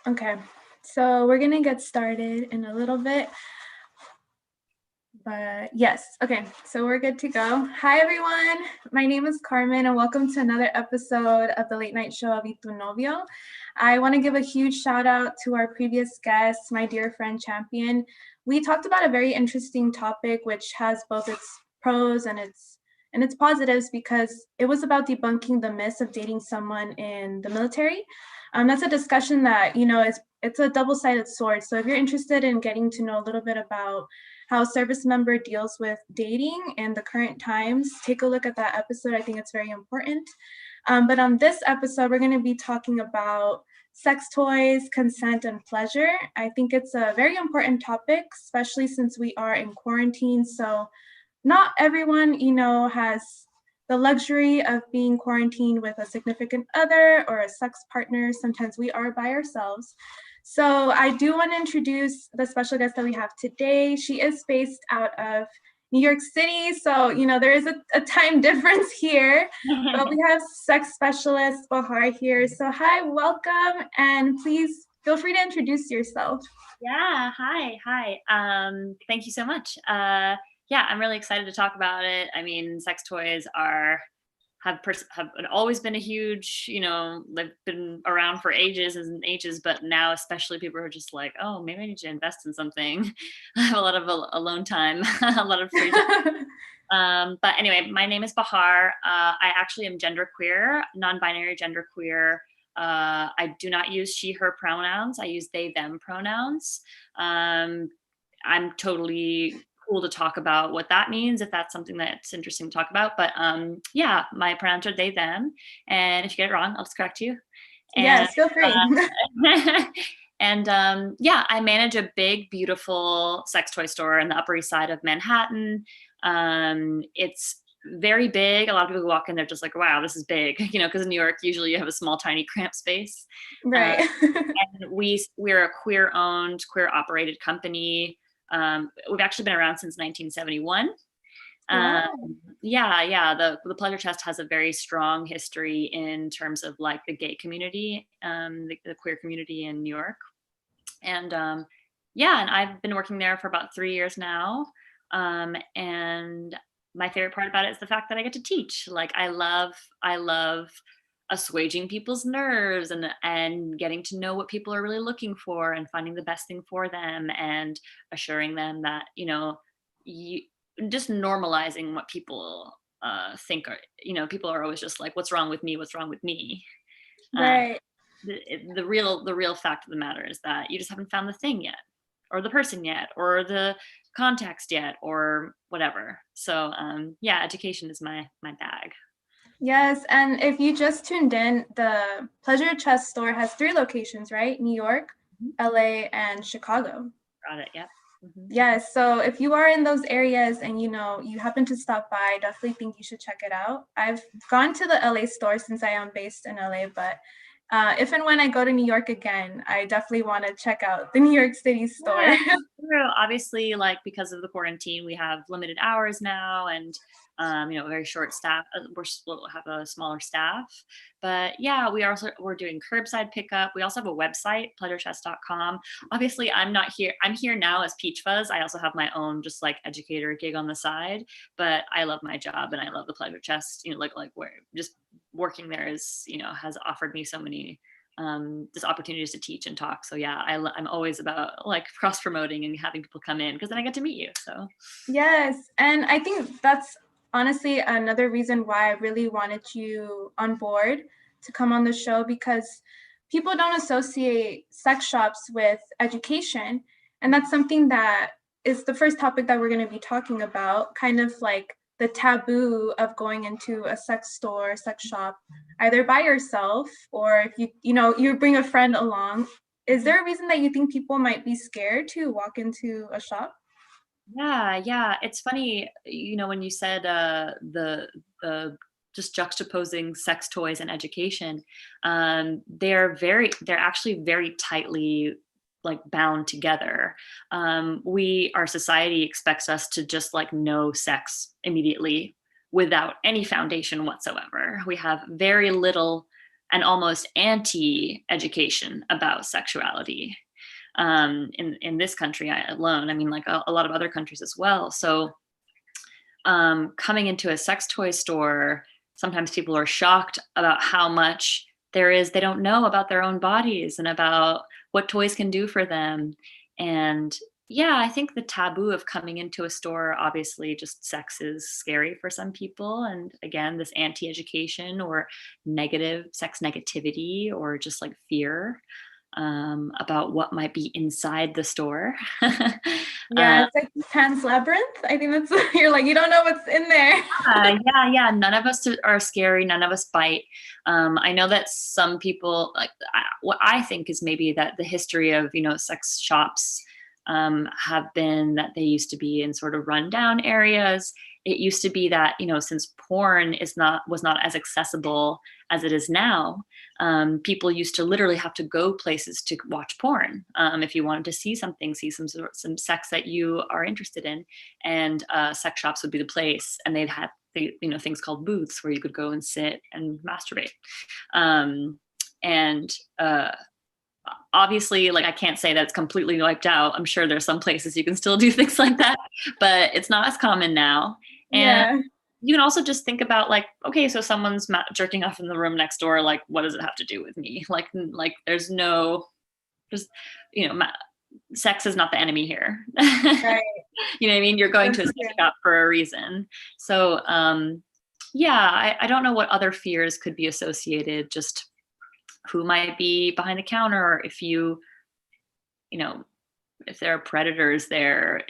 Okay, so we're gonna get started in a little bit, but yes, okay, so we're good to go. Hi everyone, my name is Carmen and welcome to another episode of the late night show Novio. I wanna give a huge shout out to our previous guest, my dear friend Champion. We talked about a very interesting topic which has both its pros and its positives because it was about debunking the myths of dating someone in the military. That's a discussion that, it's a double-sided sword. So if you're interested in getting to know a little bit about how a service member deals with dating in the current times, take a look at that episode. I think it's very important. But on this episode, we're going to be talking about sex toys, consent, and pleasure. I think it's a very important topic, especially since we are in quarantine. So not everyone, has the luxury of being quarantined with a significant other or a sex partner. Sometimes we are by ourselves. So I do want to introduce the special guest that we have today. She is based out of New York City. So, there is a time difference here, but we have sex specialist Bahar here. So hi, welcome. And please feel free to introduce yourself. Yeah, hi. Thank you so much. Yeah, I'm really excited to talk about it. I mean, sex toys have always been a huge, they've been around for ages and ages, but now especially people are just like, oh, maybe I need to invest in something. I have a lot of alone time, a lot of free time. But anyway, my name is Bahar. I actually am genderqueer, non-binary genderqueer. I do not use she, her pronouns. I use they, them pronouns. I'm totally cool to talk about what that means if that's something that's interesting to talk about. But yeah, my pronouns are they, them. And if you get it wrong, I'll just correct you. And, yes, feel free. And yeah, I manage a big, beautiful sex toy store in the Upper East Side of Manhattan. It's very big. A lot of people who walk in, they're just like, wow, this is big, because in New York, usually you have a small, tiny, cramped space. Right. And we're a queer-owned, queer-operated company. We've actually been around since 1971. Wow. Yeah. The Pleasure Chest has a very strong history in terms of like the gay community, the queer community in New York. And yeah, and I've been working there for about 3 years now. And my favorite part about it is the fact that I get to teach. Like I love assuaging people's nerves and getting to know what people are really looking for and finding the best thing for them and assuring them that, you just normalizing what people think are, people are always just like, what's wrong with me? What's wrong with me? Right. The real fact of the matter is that you just haven't found the thing yet, or the person yet, or the context yet, or whatever. So yeah, education is my bag. Yes, and if you just tuned in, the Pleasure Chest store has 3 locations, right? New York, LA, and Chicago. Got it. Yep. Yes, so if you are in those areas and you happen to stop by, I definitely think you should check it out. I've gone to the LA store since I am based in LA, but if and when I go to New York again, I definitely want to check out the New York City store. Yeah, true. Obviously, like because of the quarantine, we have limited hours now, and very short staff. We'll have a smaller staff, but yeah, we're doing curbside pickup. We also have a website, pleasurechest.com. Obviously, I'm not here. I'm here now as Peach Fuzz. I also have my own just like educator gig on the side, but I love my job and I love the Pleasure Chest. Like where just working there is has offered me so many just opportunities to teach and talk. So yeah, I'm always about like cross promoting and having people come in because then I get to meet you. So yes, and I think that's honestly another reason why I really wanted you on board to come on the show, because people don't associate sex shops with education, and that's something that is the first topic that we're going to be talking about, kind of like the taboo of going into a sex store, sex shop, either by yourself or if you bring a friend along. Is there a reason that you think people might be scared to walk into a shop? yeah, it's funny, when you said the just juxtaposing sex toys and education, they're actually very tightly like bound together. Our society expects us to just like know sex immediately without any foundation whatsoever. We have very little and almost anti-education about sexuality in this country alone. I mean, like a lot of other countries as well. So coming into a sex toy store, sometimes people are shocked about how much there is they don't know about their own bodies and about what toys can do for them. And yeah, I think the taboo of coming into a store, obviously just sex is scary for some people. And again, this anti-education or negative sex negativity or just like fear about what might be inside the store. Yeah, it's like Pan's Labyrinth. I think that's you're like, you don't know what's in there. Yeah. None of us are scary. None of us bite. I know that some people what I think is maybe that the history of, sex shops have been that they used to be in sort of rundown areas. It used to be that, since porn was not as accessible as it is now, people used to literally have to go places to watch porn. If you wanted to see something, see some sex that you are interested in, and sex shops would be the place, and they'd have things called booths where you could go and sit and masturbate. Obviously, like I can't say that it's completely wiped out. I'm sure there's some places you can still do things like that, but it's not as common now. And you can also just think about like, okay, so someone's jerking off in the room next door. Like, what does it have to do with me? Like there's sex is not the enemy here. Right. You know what I mean? You're going to a sex shop for a reason. So, I don't know what other fears could be associated. Just who might be behind the counter, if if there are predators there.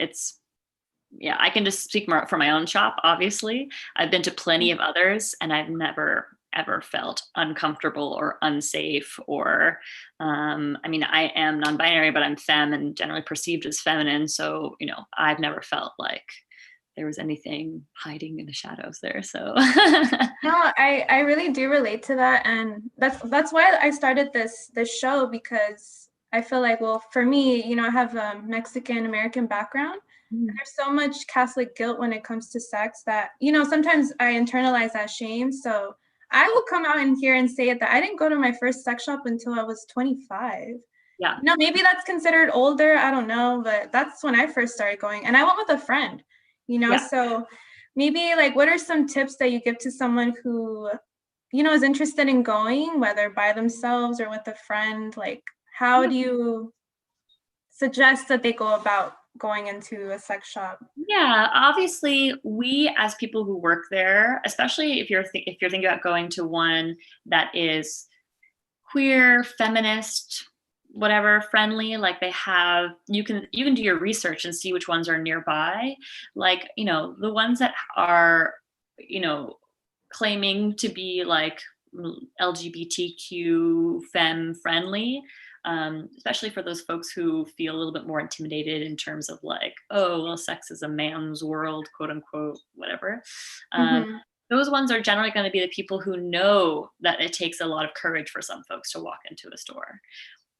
I can just speak more for my own shop. Obviously, I've been to plenty of others, and I've never ever felt uncomfortable or unsafe. Or, I am non-binary, but I'm femme and generally perceived as feminine. So, I've never felt like there was anything hiding in the shadows there. So no, I really do relate to that, and that's why I started this show, because I feel like, well, for me, I have a Mexican American background. And there's so much Catholic guilt when it comes to sex that, sometimes I internalize that shame. So I will come out in here and say it, that I didn't go to my first sex shop until I was 25. Yeah. Maybe that's considered older. I don't know, but that's when I first started going, and I went with a friend, so maybe like, what are some tips that you give to someone who, is interested in going, whether by themselves or with a friend? Like, how do you suggest that they go about going into a sex shop? Yeah, obviously, we as people who work there, especially if you're thinking about going to one that is queer, feminist, whatever, friendly, like they have, you can do your research and see which ones are nearby. Like, the ones that are, claiming to be like LGBTQ femme friendly, especially for those folks who feel a little bit more intimidated in terms of like, oh, well, sex is a man's world, quote unquote, whatever. Those ones are generally going to be the people who know that it takes a lot of courage for some folks to walk into a store.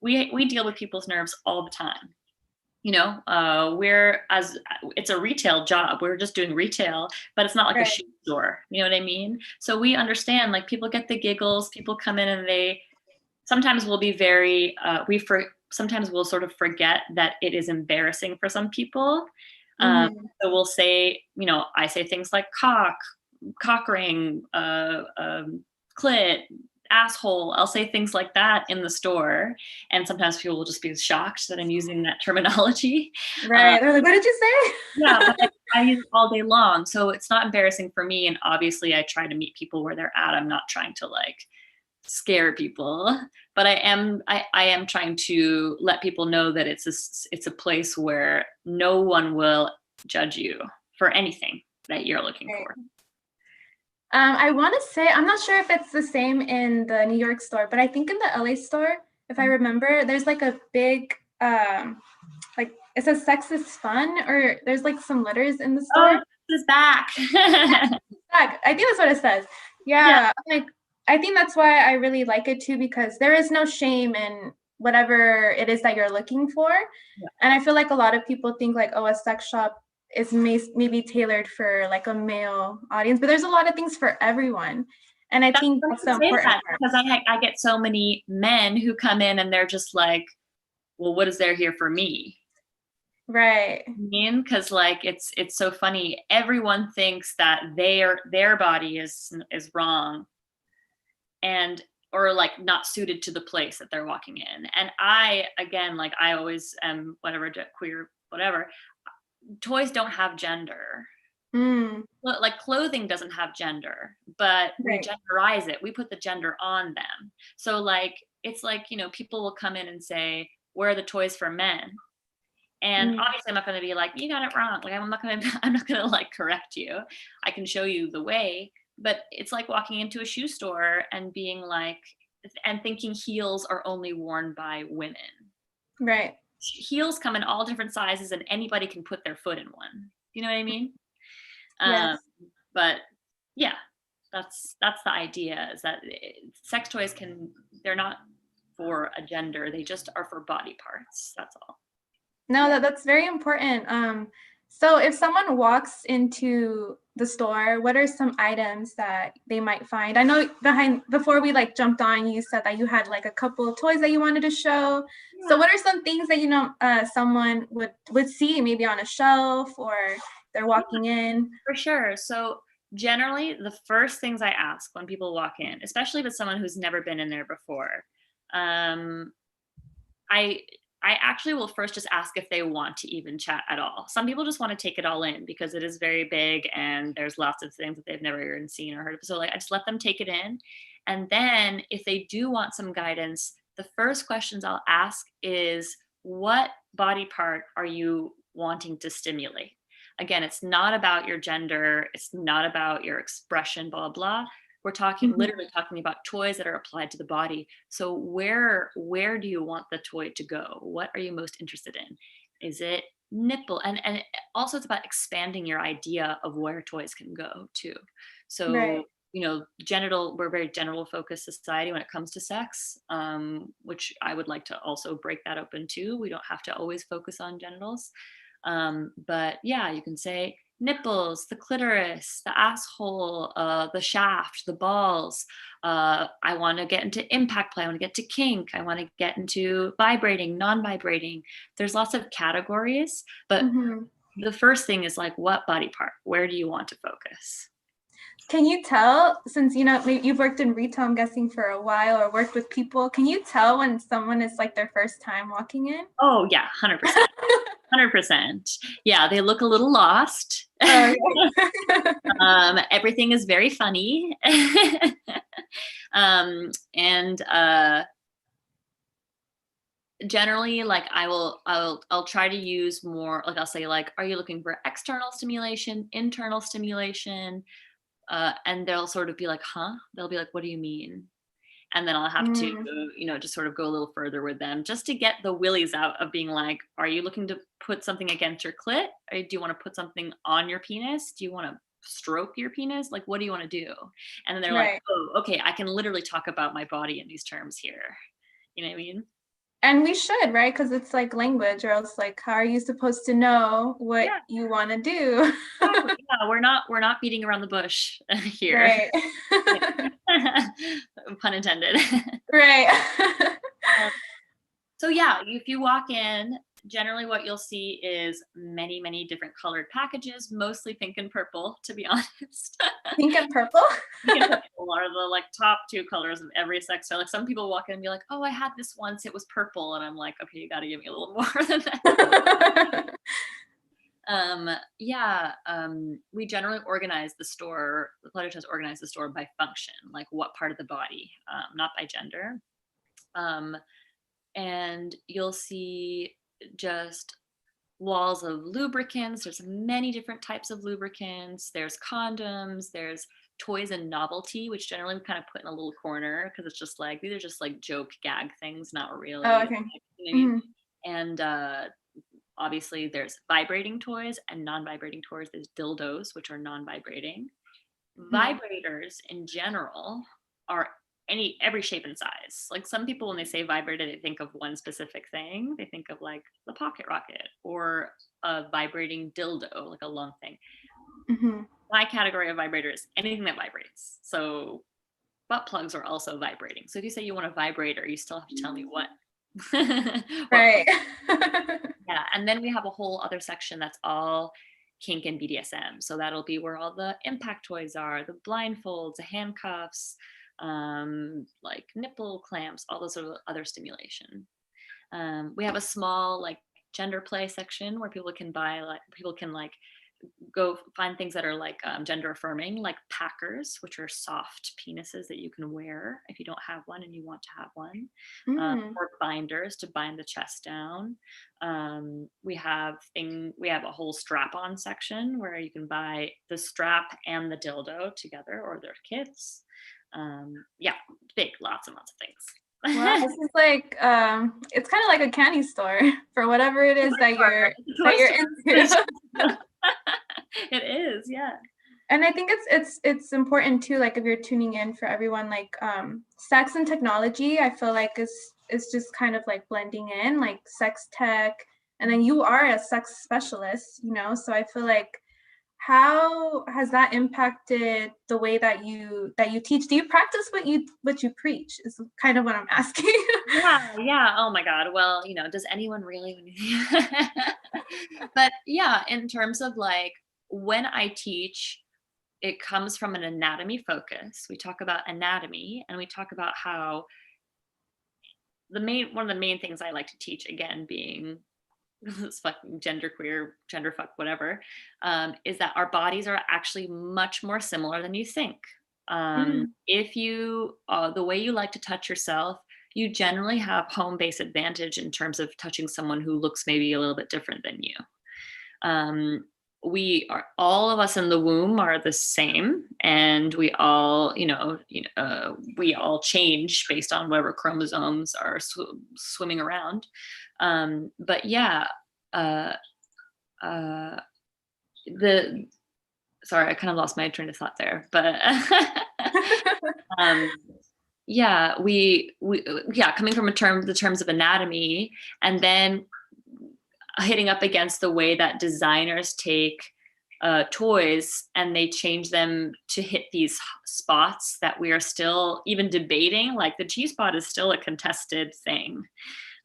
We deal with people's nerves all the time. It's a retail job. We're just doing retail, but it's not like a shoe store. You know what I mean? So we understand, like, people get the giggles, people come in and they sometimes will be very, sometimes we'll sort of forget that it is embarrassing for some people. So we'll say, I say things like cock ring, clit, asshole. I'll say things like that in the store, and sometimes people will just be shocked that I'm using that terminology. Right. They're like, what did you say? Yeah, but I use it all day long, so it's not embarrassing for me. And obviously, I try to meet people where they're at. I'm not trying to like scare people, but I am trying to let people know that it's a place where no one will judge you for anything that you're looking for. I want to say, I'm not sure if it's the same in the New York store, but I think in the LA store, if I remember, there's like a big, like it says "sex is fun," or there's like some letters in the store. Oh, it's back. Back. I think that's what it says. Yeah. Like, I think that's why I really like it too, because there is no shame in whatever it is that you're looking for. Yeah. And I feel like a lot of people think like, oh, a sex shop is maybe tailored for like a male audience, but there's a lot of things for everyone. And I That's think funny that's the you say important that part. because I get so many men who come in and they're just like, well, what is there here for me? Right. Because like it's so funny. Everyone thinks that their body is wrong and or like not suited to the place that they're walking in. And I again, like I always am whatever queer whatever. Toys don't have gender. Mm, Like clothing doesn't have gender, but we right. genderize it. We put the gender on them. So like it's like, people will come in and say, where are the toys for men? And Mm, obviously I'm not going to be like, you got it wrong. Like I'm not going to like correct you. I can show you the way, but it's like walking into a shoe store and being like, and thinking heels are only worn by women. right. Heels come in all different sizes and anybody can put their foot in one. You know what I mean? Um, Yes. but yeah, that's the idea, is that sex toys they're not for a gender, they just are for body parts. That's all. No, that's very important. So if someone walks into the store, what are some items that they might find? I know before we like jumped on, you said that you had like a couple of toys that you wanted to show. So Yeah, what are some things that someone would see maybe on a shelf or they're yeah, walking in? for sure. So generally the first things I ask when people walk in, especially if it's someone who's never been in there before, um, I I actually will first just ask if they want to even chat at all. Some people just want to take it all in because it is very big and there's lots of things that they've never even seen or heard of. So like I just let them take it in. And then if they do want some guidance, the first questions I'll ask is, what body part are you wanting to stimulate? Again, it's not about your gender, it's not about your expression, blah blah. We're talking Mhm. literally talking about toys that are applied to the body. So where do you want the toy to go? What are you most interested in? Is it nipple? And also it's about expanding your idea of where toys can go too. Right. So we're a very genital focused society when it comes to sex, which I would like to also break that open too. We don't have to always focus on genitals. But yeah, you can say nipples, the clitoris, the asshole, the shaft, the balls. I want to get into impact play. I want to get to kink. I want to get into vibrating, non-vibrating. There's lots of categories, but Mhm. the first thing is like, what body part? Where do you want to focus? Can you tell, since you've worked in retail, I'm guessing for a while, or worked with people, can you tell when someone is like their first time walking in? Oh yeah, 100%. 100%. Yeah, they look a little lost. Oh, Everything is very funny. And generally like I'll try to use more, like I'll say like, are you looking for external stimulation, internal stimulation? And they'll sort of be like, huh? They'll be like, what do you mean? And then I'll have to, Mm, just sort of go a little further with them just to get the willies out of being like, are you looking to put something against your clit? Or do you want to put something on your penis? Do you want to stroke your penis? Like, what do you want to do? And then they're like, right. oh, okay, I can literally talk about my body in these terms here. You know what I mean? And we should, right? Because it's like language, or else like, how are you supposed to know what Yeah, you want to do? exactly. Yeah, we're not beating around the bush here. Right. Pun intended. Right. So yeah, if you walk in, generally what you'll see is many, many different colored packages, mostly pink and purple, to be honest. Pink and purple? Pink and purple are the like top two colors of every sex toy. Like some people walk in and be like, "Oh, I had this once. It was purple," and I'm like, "Okay, you got to give me a little more than that." Yeah, we generally organize the store. The pleasure test organize the store by function, like what part of the body, not by gender. Um, and you'll see just walls of lubricants. There's many different types of lubricants. There's condoms. There's toys and novelty, which generally we kind of put in a little corner because it's just like, these are just like joke gag things, not Oh, really. okay. You know what I mean? Mhm. And obviously there's vibrating toys and non-vibrating toys. There's dildos, which are non-vibrating. Mhm. Vibrators in general are every shape and size. Like some people, when they say vibrator, they think of one specific thing. They think of like the pocket rocket or a vibrating dildo, like a long thing. Mhm. My category of vibrator is anything that vibrates. So butt plugs are also vibrating. So if you say you want a vibrator, you still have to tell me what. Right. Yeah, and then we have a whole other section that's all kink and BDSM. So that'll be where all the impact toys are, the blindfolds, the handcuffs, like nipple clamps, all those sort of other stimulation. We have a small like gender play section where people can go find things that are like gender affirming, like packers, which are soft penises that you can wear if you don't have one and you want to have one, or binders to bind the chest down. We have a whole strap-on section where you can buy the strap and the dildo together, or their kits. Yeah, lots and lots of things. Wow, this is like it's kind of like a candy store for whatever it is that you're into. It is, yeah. And I think it's important too, like if you're tuning in, for everyone, like sex and technology, I feel like is just kind of like blending in, like sex tech, and then you are a sex specialist, you know, so I feel like, how has that impacted the way that you teach? Do you practice what you preach, is kind of what I'm asking. Yeah. Oh my God. Well, does anyone really? But yeah, in terms of like when I teach, it comes from an anatomy focus. We talk about anatomy, and we talk about how one of the main things I like to teach, again, being this fucking genderqueer, genderfuck, whatever, is that our bodies are actually much more similar than you think. If you, the way you like to touch yourself, you generally have home base advantage in terms of touching someone who looks maybe a little bit different than you. All of us in the womb are the same, and we all, we all change based on whatever chromosomes are swimming around. But yeah, sorry, I kind of lost my train of thought there, but yeah, coming from the terms of anatomy, and then hitting up against the way that designers take toys and they change them to hit these spots that we are still even debating. Like the G spot is still a contested thing,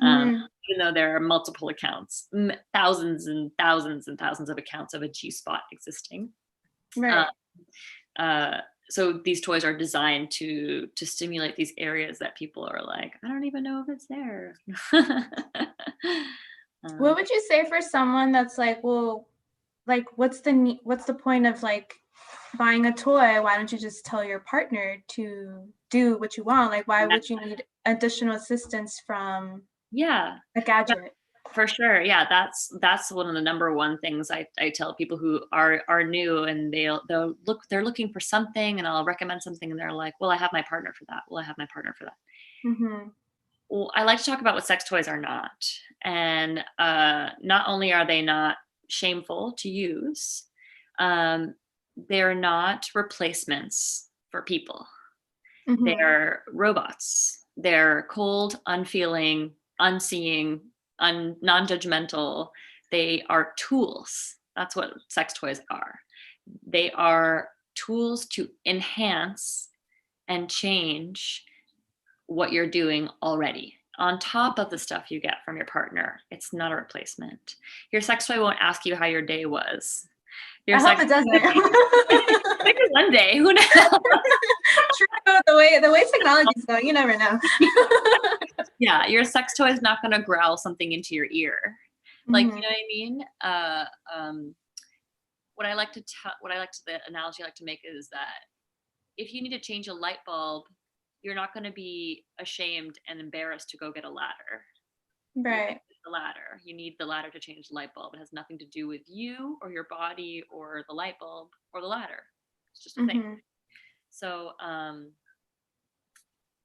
even though there are multiple accounts, thousands and thousands and thousands of accounts of a G spot existing. Right. So these toys are designed to stimulate these areas that people are like, I don't even know if it's there. What would you say for someone that's like, well, like what's the point of like buying a toy? Why don't you just tell your partner to do what you want? Like, why would you need additional assistance from a gadget? For sure. Yeah, that's one of the number one things I tell people who are new, and they're looking for something, and I'll recommend something, and they're like, well, I have my partner for that. Well, I like to talk about what sex toys are not. And not only are they not shameful to use, they're not replacements for people. They're robots. They're cold, unfeeling, unseeing, non-judgmental. They are tools. That's what sex toys are. They are tools to enhance and change what you're doing already, on top of the stuff you get from your partner. It's not a replacement. Your sex toy won't ask you how your day was. I hope it doesn't. Maybe one day, who knows? True, the way technology's going, you never know. Yeah, your sex toy is not going to growl something into your ear. Like, you know what I mean? The analogy I like to make is that if you need to change a light bulb, you're not going to be ashamed and embarrassed to go get a ladder. Right. The ladder. You need the ladder to change the light bulb. It has nothing to do with you or your body or the light bulb or the ladder. It's just a thing. So,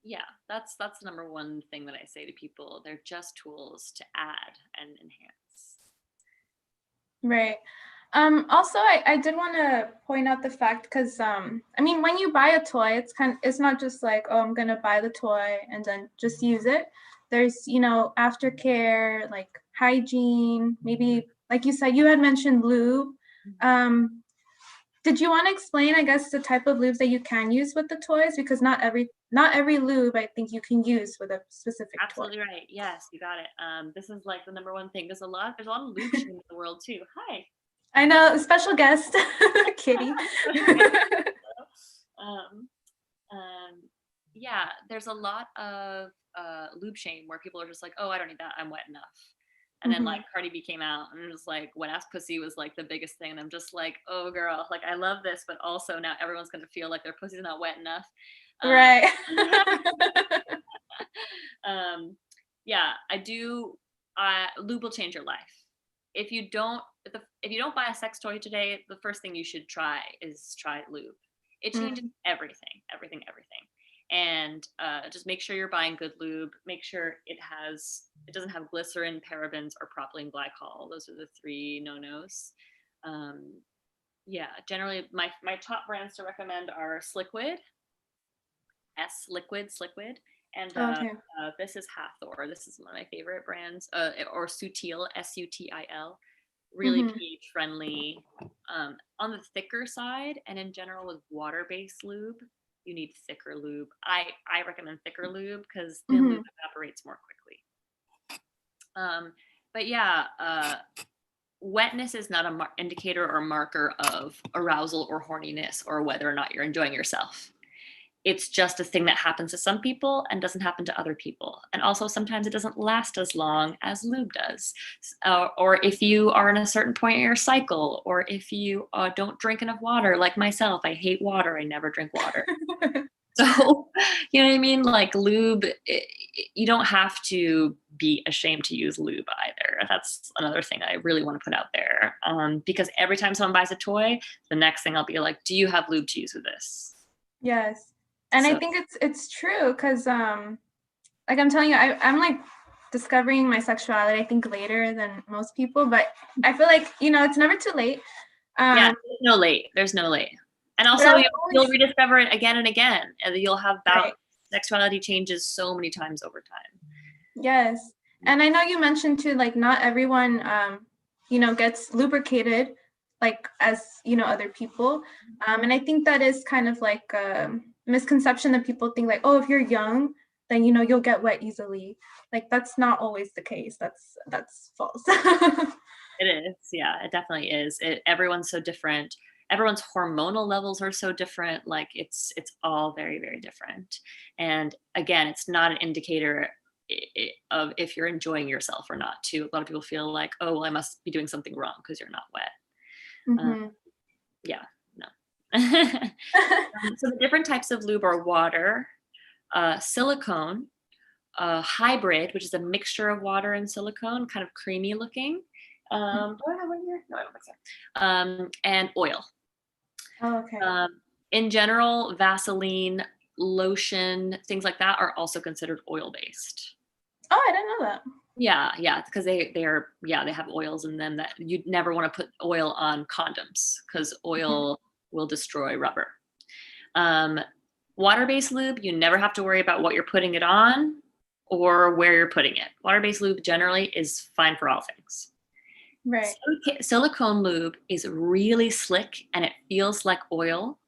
yeah, that's the number one thing that I say to people. They're just tools to add and enhance. Right. Also, I did want to point out the fact, because I mean, when you buy a toy, it's not just like, oh, I'm gonna buy the toy and then just use it. There's, aftercare, like hygiene, maybe, like you said, you had mentioned lube. Did Did you want to explain, I guess, the type of lubes that you can use with the toys? Because not every lube I think you can use with a specific Absolutely toy. right. Yes, you got it. This is like the number one thing. There's a lot of lube shame in the world too. Hi. I know, special guest, Kitty. um, yeah, there's a lot of lube shame where people are just like, oh, I don't need that. I'm wet enough. And then like Cardi B came out and it was like wet ass pussy was like the biggest thing. And I'm just like, oh girl, like I love this, but also now everyone's gonna feel like their pussy's not wet enough. Right. Yeah, I do. Lube will change your life. If you don't buy a sex toy today, the first thing you should try is try lube. It changes everything. And just make sure you're buying good lube. Make sure it doesn't have glycerin, parabens, or propylene glycol. Those are the 3 no-nos. Yeah, generally my top brands to recommend are Sliquid, Sliquid, and this is Hathor. This is one of my favorite brands, or Sutil, Sutil. Really pH friendly, on the thicker side, and in general with water-based lube, you need thicker lube. I recommend thicker lube because the lube evaporates more quickly. But yeah, wetness is not an indicator or marker of arousal or horniness or whether or not you're enjoying yourself. It's just a thing that happens to some people and doesn't happen to other people. And also sometimes it doesn't last as long as lube does. Or if you are in a certain point in your cycle, or if you don't drink enough water, like myself, I hate water. I never drink water. So, you know what I mean? Like lube, you don't have to be ashamed to use lube either. That's another thing I really want to put out there. Because every time someone buys a toy, the next thing I'll be like, do you have lube to use with this? Yes. And I think it's true because like I'm telling you, I'm like discovering my sexuality I think later than most people, but I feel like, it's never too late. Yeah, there's no late. And also you'll rediscover it again and again, and you'll have sexuality changes so many times over time. Yes. And I know you mentioned too, like not everyone gets lubricated like as other people, and I think that is kind of like misconception that people think like, oh, if you're young, then you'll get wet easily. Like that's not always the case. That's false. It is. Yeah, it definitely is. Everyone's so different. Everyone's hormonal levels are so different. Like it's all very, very different. And again, it's not an indicator of if you're enjoying yourself or not too. A lot of people feel like, oh, well, I must be doing something wrong because you're not wet. Yeah, no. So the different types of lube are water, silicone, hybrid, which is a mixture of water and silicone, kind of creamy looking. Do I have one here? No, I don't think so. And oil. Oh, okay. In general, Vaseline, lotion, things like that are also considered oil-based. Oh, I didn't know that. Yeah, because they have oils in them that you'd never want to put oil on condoms because oil will destroy rubber. Water-based lube, you never have to worry about what you're putting it on or where you're putting it. Water-based lube generally is fine for all things. Right. Silicone lube is really slick and it feels like oil,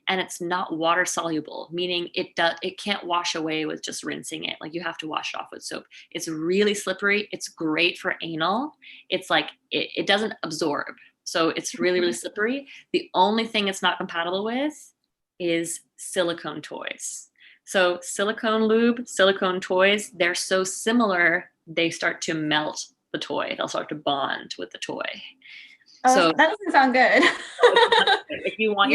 and it's not water soluble, meaning it can't wash away with just rinsing it. Like you have to wash it off with soap. It's really slippery. It's great for anal. It's like it doesn't absorb. So it's really, really slippery. The only thing it's not compatible with is silicone toys. So silicone lube, silicone toys, they're so similar, they start to melt the toy. They'll start to bond with the toy. Oh, so that doesn't sound good. If you want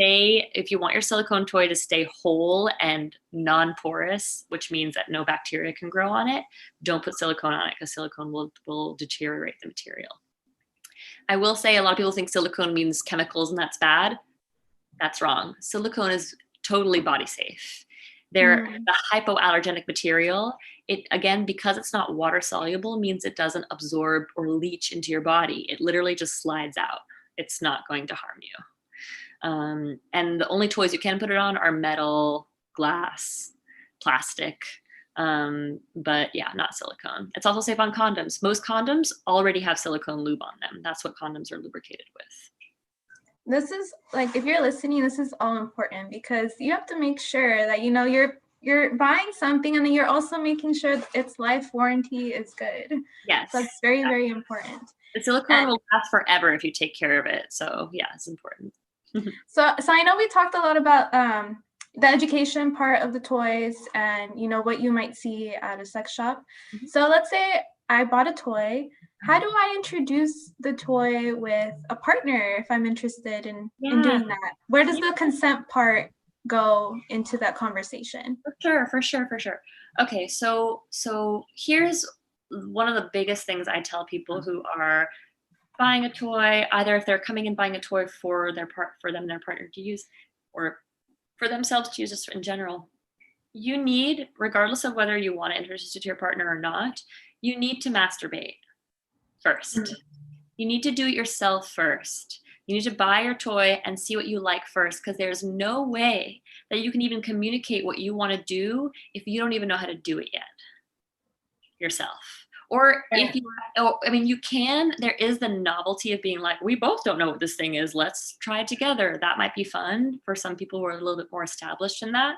if you want your silicone toy to stay whole and non-porous, which means that no bacteria can grow on it, don't put silicone on it because silicone will deteriorate the material. I will say a lot of people think silicone means chemicals and that's bad. That's wrong. Silicone is totally body safe. They're the hypoallergenic material. It, again, because it's not water soluble, means it doesn't absorb or leach into your body. It literally just slides out. It's not going to harm you. And the only toys you can put it on are metal, glass, plastic, but yeah, not silicone. It's also safe on condoms. Most condoms already have silicone lube on them. That's what condoms are lubricated with. this is like, if you're listening, this is all important because you have to make sure that, you know, you're buying something and then you're also making sure its life warranty is good. Yes. So that's very, very important. The silicone will last forever if you take care of it. So yeah, it's important. So I know we talked a lot about the education part of the toys and, you know, what you might see at a sex shop. Mm-hmm. So let's say I bought a toy. How do I introduce the toy with a partner if I'm interested in doing that? Where does the consent part go into that conversation? For sure. Okay, so here's one of the biggest things I tell people who are buying a toy, either if they're coming and buying a toy for them and their partner to use, or for themselves to use just in general. You need, regardless of whether you want to introduce it to your partner or not, you need to masturbate first. Mm-hmm. You need to do it yourself first. You need to buy your toy and see what you like first, because there's no way that you can even communicate what you want to do if you don't even know how to do it yet yourself. Or if you, I mean, you can, there is the novelty of being like, we both don't know what this thing is. Let's try it together. That might be fun for some people who are a little bit more established in that.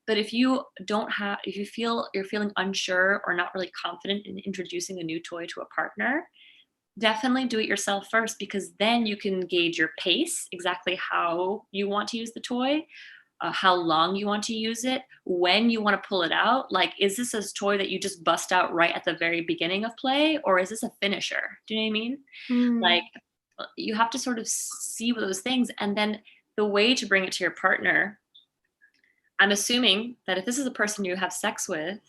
But if you don't have, if you feel you're feeling unsure or not really confident in introducing a new toy to a partner, definitely do it yourself first, because then you can gauge your pace, exactly how you want to use the toy, how long you want to use it, when you want to pull it out. Like, is this a toy that you just bust out right at the very beginning of play, or is this a finisher? Do you know what I mean? Like, you have to sort of see those things. And then the way to bring it to your partner, I'm assuming that if this is a person you have sex with,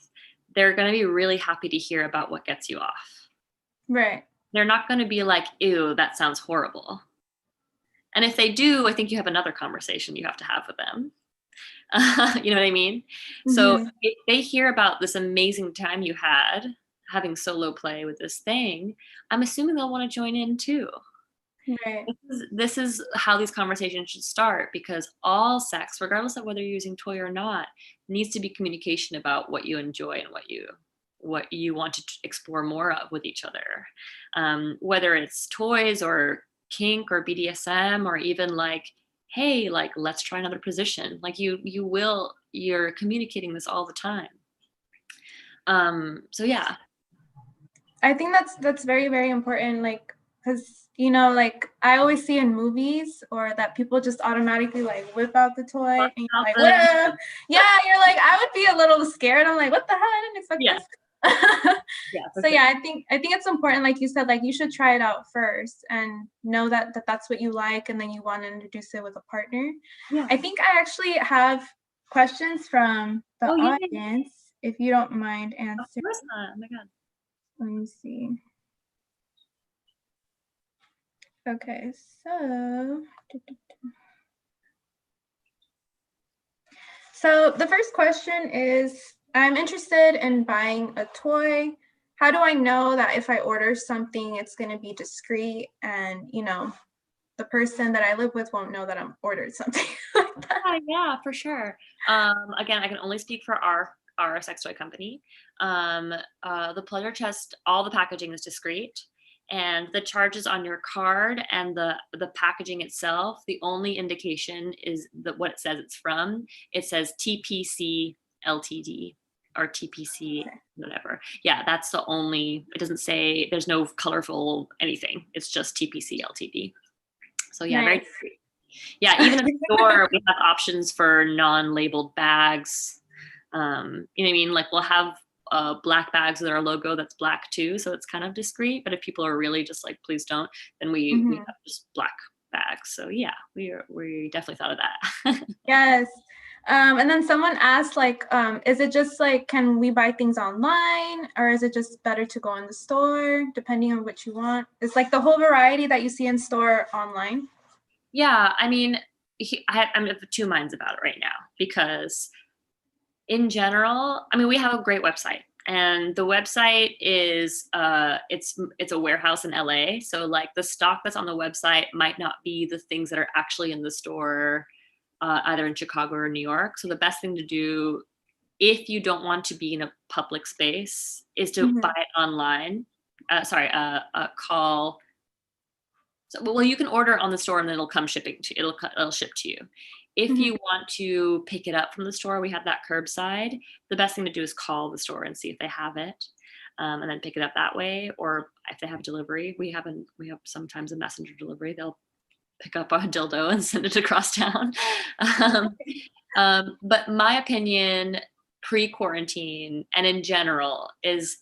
they're going to be really happy to hear about what gets you off. Right. They're not going to be like, ew, that sounds horrible. And if they do, I think you have another conversation you have to have with them. You know what I mean? Mm-hmm. So if they hear about this amazing time you had having solo play with this thing, I'm assuming they'll want to join in too. Right. This is how these conversations should start, because all sex, regardless of whether you're using toy or not, needs to be communication about what you enjoy and what you want to explore more of with each other. Whether it's toys or kink or BDSM, or even like, hey, like, let's try another position. Like you're communicating this all the time. So yeah. I think that's very, very important. Like, because, you know, like I always see in movies, or that people just automatically like whip out the toy and you're like, what? Yeah, you're like, I would be a little scared. I'm like, what the hell? I didn't expect this. So yeah, I think it's important, like you said, like you should try it out first and know that that's what you like, and then you want to introduce it with a partner. I think I actually have questions from the audience, if you don't mind answering. Of course not. Oh my god. Let me see. Okay, so the first question is, I'm interested in buying a toy. How do I know that if I order something, it's going to be discreet and, you know, the person that I live with won't know that I'm ordered something like that? Yeah, for sure. Again, I can only speak for our sex toy company. The pleasure chest, all the packaging is discreet, and the charges on your card and the packaging itself, the only indication is what it says it's from. It says TPC Ltd. Or TPC, whatever. Yeah, that's the only, it doesn't say, there's no colorful anything. It's just TPC Ltd. So yeah, very discreet. Yeah, even in the store, we have options for non-labeled bags. You know what I mean? Like, we'll have black bags with our logo that's black too, so it's kind of discreet. But if people are really just like, please don't, then we have just black bags. So yeah, we definitely thought of that. Yes. And then someone asked, like, is it just like, can we buy things online, or is it just better to go in the store, depending on what you want? It's like the whole variety that you see in store online. Yeah, I mean, I'm of two minds about it right now, because in general, I mean, we have a great website, and the website is it's a warehouse in LA. So like the stock that's on the website might not be the things that are actually in the store, either in Chicago or New York. So the best thing to do, if you don't want to be in a public space, is to buy it online. Call So, well, you can order on the store and then it'll come shipping to it'll ship to you. If you want to pick it up from the store, we have that curbside. The best thing to do is call the store and see if they have it, and then pick it up that way. Or if they have delivery, we have sometimes a messenger delivery. They'll pick up a dildo and send it across town. But my opinion, pre-quarantine and in general, is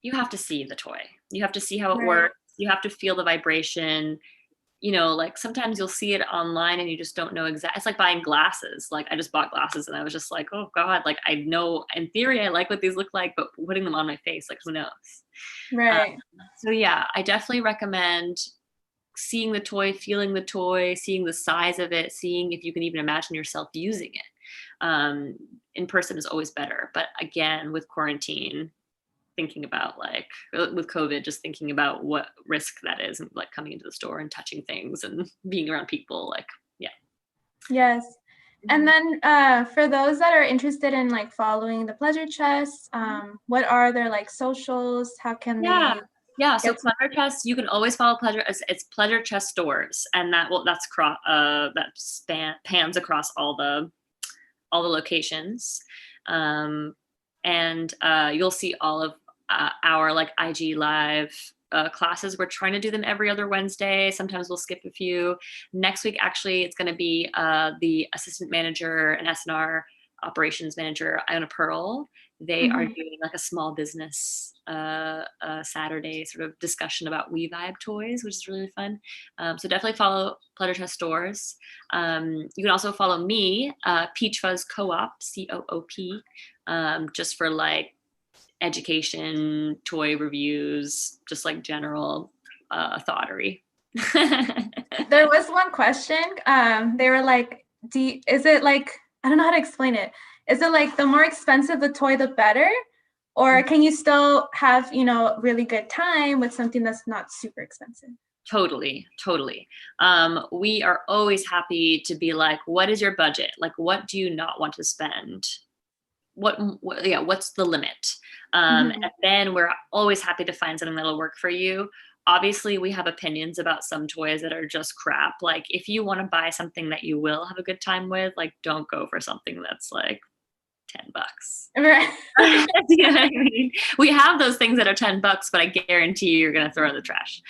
you have to see the toy. You have to see how it works. You have to feel the vibration. You know, like sometimes you'll see it online and you just don't know exactly. It's like buying glasses. Like I just bought glasses and I was just like, oh God, like I know in theory I like what these look like, but putting them on my face, like who knows? Right. So yeah, I definitely recommend seeing the toy, feeling the toy, seeing the size of it, seeing if you can even imagine yourself using it. In person is always better. But again, with quarantine, thinking about like with COVID, just thinking about what risk that is and like coming into the store and touching things and being around people, like, yeah. Yes. And then for those that are interested in like following the Pleasure Chest, what are their like socials? How can they? Yeah, so Pleasure Chest, you can always follow Pleasure. It's Pleasure Chest stores, and that pans across all the locations, and you'll see all of our like IG live classes. We're trying to do them every other Wednesday. Sometimes we'll skip a few. Next week, actually, it's going to be the assistant manager and SNR operations manager, Iona Pearl. They are doing like a small business Saturday sort of discussion about We Vibe toys, which is really fun. So definitely follow Pleasure Chest stores. You can also follow me, Peach Fuzz Co-op, COOP, just for like education, toy reviews, just like general thoughtery. There was one question. They were like, is it like, I don't know how to explain it. Is it like the more expensive the toy, the better? Or can you still have, really good time with something that's not super expensive? Totally. We are always happy to be like, what is your budget? Like, what do you not want to spend? What's the limit? And then we're always happy to find something that'll work for you. Obviously, we have opinions about some toys that are just crap. Like, if you want to buy something that you will have a good time with, like, don't go for something that's like $10. Right. You know what I mean? We have those things that are $10, but I guarantee you're going to throw in the trash.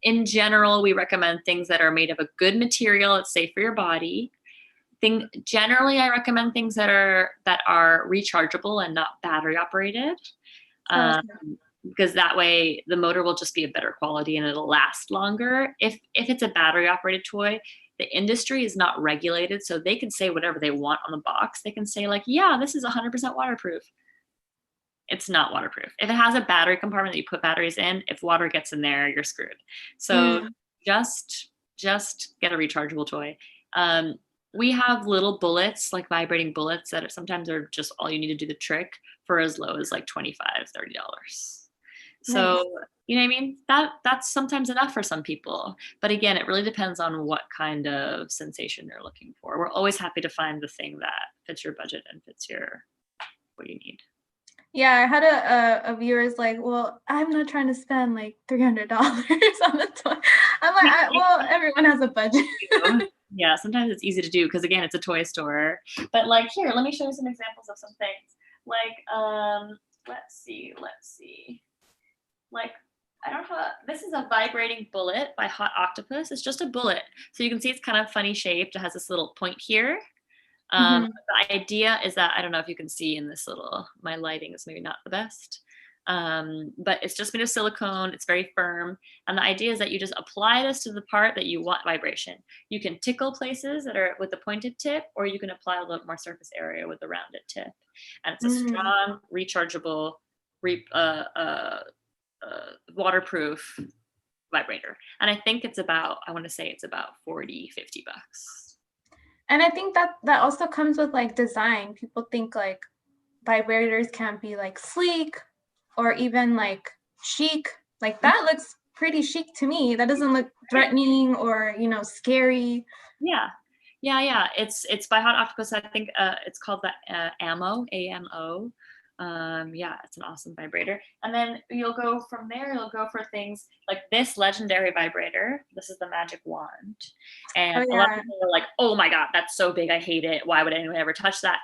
In general, we recommend things that are made of a good material. It's safe for your body. Generally, I recommend things that are rechargeable and not battery operated. Because that way the motor will just be a better quality and it'll last longer. If it's a battery operated toy, the industry is not regulated, so they can say whatever they want on the box. They can say like, yeah, this is 100% waterproof. It's not waterproof. If it has a battery compartment that you put batteries in, if water gets in there, you're screwed. So just get a rechargeable toy. We have little bullets, like vibrating bullets that sometimes are just all you need to do the trick for as low as like $25, $30. So, you know what I mean? That's sometimes enough for some people. But again, it really depends on what kind of sensation you're looking for. We're always happy to find the thing that fits your budget and fits what you need. Yeah, I had a viewer's like, well, I'm not trying to spend like $300 on the toy. I'm like, well, everyone has a budget. Yeah, sometimes it's easy to do because again, it's a toy store. But like here, let me show you some examples of some things. Like, let's see. Like, I don't know, this is a vibrating bullet by Hot Octopus. It's just a bullet. So you can see it's kind of funny shaped. It has this little point here. The idea is that, I don't know if you can see in this my lighting is maybe not the best. But it's just made of silicone. It's very firm. And the idea is that you just apply this to the part that you want vibration. You can tickle places that are with the pointed tip, or you can apply a little more surface area with the rounded tip. And it's a strong, rechargeable, waterproof vibrator. And I think it's about, I want to say it's about $40, $50. And I think that also comes with like design. People think like vibrators can't be like sleek or even like chic. Like that looks pretty chic to me. That doesn't look threatening or, scary. Yeah. It's by Hot Octopus. I think it's called the AMO, AMO. Yeah, it's an awesome vibrator. And then you'll go from there, you'll go for things like this legendary vibrator. This is the magic wand. And Oh a lot of yeah. people are like, oh my God, that's so big. I hate it. Why would anyone ever touch that?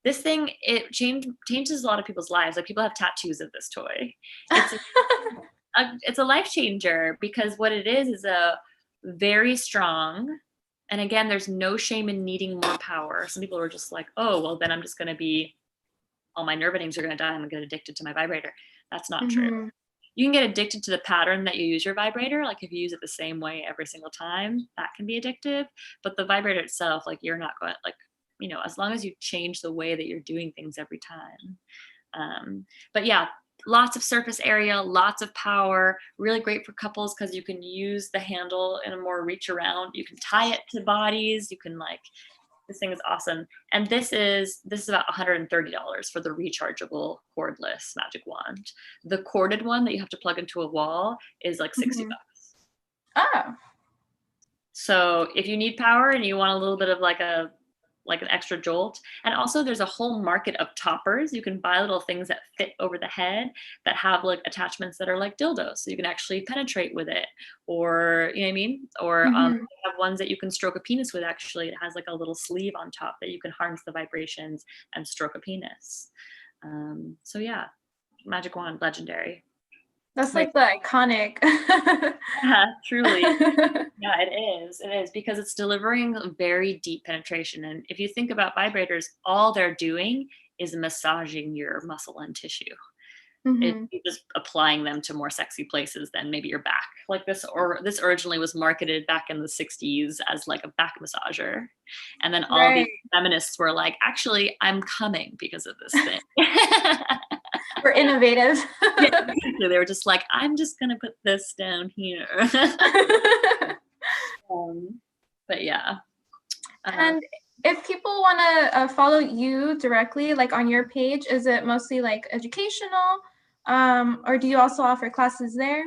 This thing, it changes a lot of people's lives. Like people have tattoos of this toy. It's it's a life changer because what it is a very strong, and again, there's no shame in needing more power. Some people are just like, oh, well, then I'm just going to be, all my nerve endings are going to die. I'm going to get addicted to my vibrator. That's not true. Mhm. You can get addicted to the pattern that you use your vibrator. Like if you use it the same way every single time, that can be addictive. But the vibrator itself, like you're not going, like, as long as you change the way that you're doing things every time. But yeah, lots of surface area, lots of power, really great for couples because you can use the handle in a more reach around. You can tie it to bodies. You can this thing is awesome. And this is about $130 for the rechargeable cordless magic wand. The corded one that you have to plug into a wall is like $60. Oh. So if you need power and you want a little bit of like an extra jolt. And also there's a whole market of toppers. You can buy little things that fit over the head that have like attachments that are like dildos. So you can actually penetrate with it, or, you know what I mean? Or Mhm. have ones that you can stroke a penis with. Actually, it has like a little sleeve on top that you can harness the vibrations and stroke a penis. So yeah, magic wand, legendary. That's like the iconic. Yeah, truly. Yeah, it is. It is because it's delivering very deep penetration. And if you think about vibrators, all they're doing is massaging your muscle and tissue. It's Mhm. just applying them to more sexy places than maybe your back. Like this originally was marketed back in the 60s as like a back massager. And then all these Right. feminists were like, actually, I'm coming because of this thing. We're innovative. Yeah, exactly. They were just like, I'm just going to put this down here. But yeah. And if people want to follow you directly, like on your page, is it mostly like educational? Or do you also offer classes there?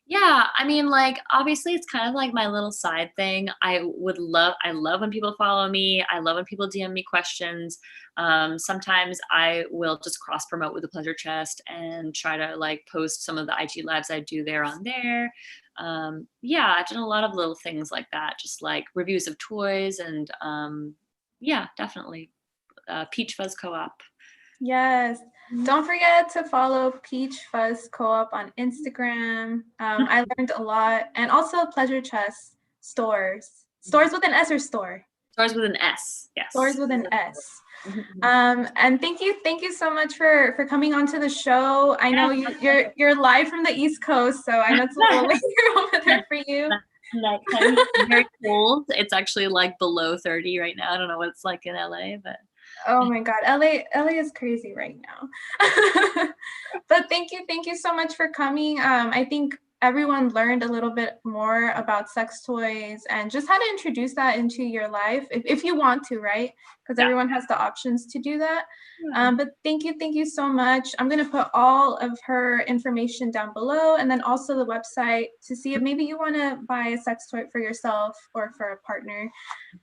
Yeah, I mean, like, obviously, it's kind of like my little side thing. I love when people follow me. I love when people DM me questions. Sometimes I will just cross promote with the Pleasure Chest and try to like post some of the IG lives I do there on there. Yeah, I've done a lot of little things like that, just like reviews of toys and yeah, definitely. Peach Fuzz Co-op. Yes. Don't forget to follow Peach Fuzz Co-op on Instagram. I learned a lot. And also Pleasure Chest stores. Stores with an S or store? Stores with an S, yes. Stores with an S. And thank you so much for coming onto the show. I know you're live from the East Coast, so I know it's a little later over there for you. Nighttime, very cold. It's actually like below 30 right now. I don't know what it's like in LA, but Oh my God, LA is crazy right now. But thank you so much for coming. I think everyone learned a little bit more about sex toys and just how to introduce that into your life if you want to, right? Because yeah. everyone has the options to do that. But thank you so much. I'm gonna put all of her information down below, and then also the website to see if maybe you want to buy a sex toy for yourself or for a partner.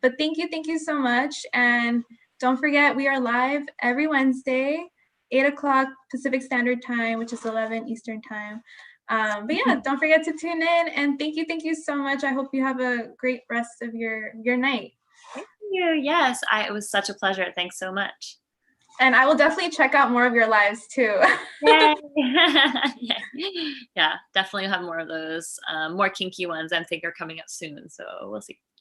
But thank you so much. And don't forget, we are live every Wednesday, 8 o'clock Pacific Standard Time, which is 11 Eastern Time. But yeah, don't forget to tune in. And thank you so much. I hope you have a great rest of your night. Thank you. Yes, it was such a pleasure. Thanks so much. And I will definitely check out more of your lives too. Yay. Yeah, definitely have more of those. More kinky ones I think are coming up soon. So we'll see.